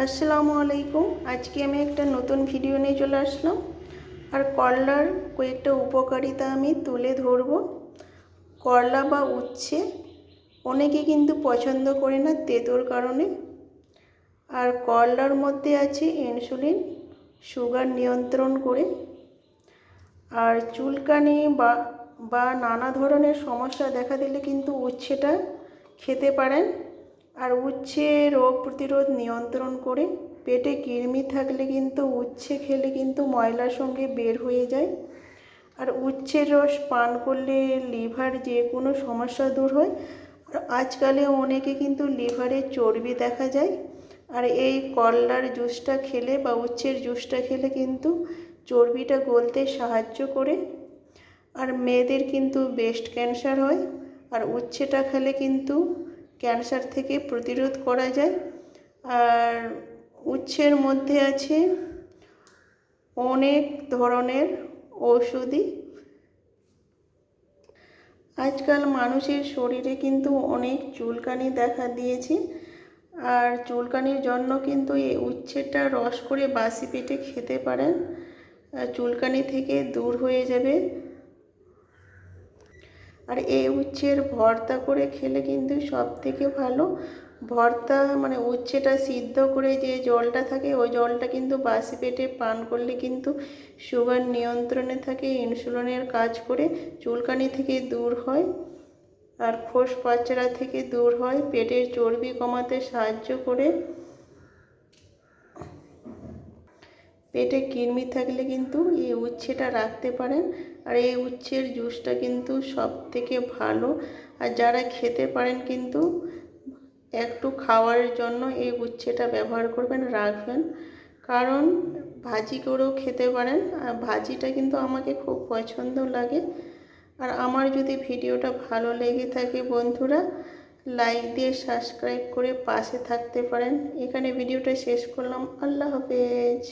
আসসালামু আলাইকুম। আজকে আমি একটা নতুন ভিডিও নিয়ে চলে আসলাম। আর করলার কয়েকটা উপকারিতা আমি তুলে ধরব। করলা বা উচ্ছে অনেকে কিন্তু পছন্দ করে না তেঁতোর কারণে। আর করলার মধ্যে আছে ইনসুলিন, সুগার নিয়ন্ত্রণ করে। আর চুলকানি বা নানা ধরনের সমস্যা দেখা দিলে কিন্তু উচ্ছেটা খেতে পারেন। আর উচ্ছে রোগ প্রতিরোধ নিয়ন্ত্রণ করে। পেটে কৃমি থাকলে কিন্তু উচ্ছে খেলে কিন্তু ময়লার সঙ্গে বের হয়ে যায়। আর উচ্ছের রস পান করলে লিভার যে কোনো সমস্যা দূর হয়। আর আজকালে অনেকে কিন্তু লিভারে চর্বি দেখা যায়। আর এই করলার জুসটা খেলে বা উচ্ছের জুসটা খেলে কিন্তু চর্বিটা গলতে সাহায্য করে। আর মেয়েদের কিন্তু ব্রেস্ট ক্যান্সার হয়। আর উচ্ছেটা খেলে কিন্তু ক্যান্সার থেকে প্রতিরোধ করা যায়। আর উচ্ছের মধ্যে আছে অনেক ধরনের ঔষধি। আজকাল মানুষের শরীরে কিন্তু অনেক চুলকানি দেখা দিয়েছে। আর চুলকানির জন্য কিন্তু এই উচ্ছেটা রস করে বাসি পেটে খেতে পারেন, চুলকানি থেকে দূর হয়ে যাবে। আর এই উচ্ছের ভর্তা করে খেলে কিন্তু সব থেকে ভালো। ভর্তা মানে উচ্ছেটা সিদ্ধ করে যে জলটা থাকে ওই জলটা কিন্তু বাসি পেটে পান করলে কিন্তু সুগার নিয়ন্ত্রণে থাকে, ইনসুলিনের কাজ করে, চুলকানি থেকে দূর হয়। আর খোস পাচড়া থেকে দূর হয়, পেটের চর্বি কমাতে সাহায্য করে। পেটে কৃমি থাকলে কিন্তু এই উচ্ছেটা রাখতে পারেন। আর এই উচ্ছের জুসটা কিন্তু সব থেকে ভালো। আর যারা খেতে পারেন কিন্তু একটু খাওয়ার জন্য এই উচ্ছেটা ব্যবহার করবেন, রাখবেন। কারণ ভাজি করেও খেতে পারেন। আর ভাজিটা কিন্তু আমাকে খুব পছন্দ লাগে। আর আমার যদি ভিডিওটা ভালো লেগে থাকে বন্ধুরা, লাইক দিয়ে সাবস্ক্রাইব করে পাশে থাকতে পারেন। এখানে ভিডিওটা শেষ করলাম। আল্লাহ হাফেজ।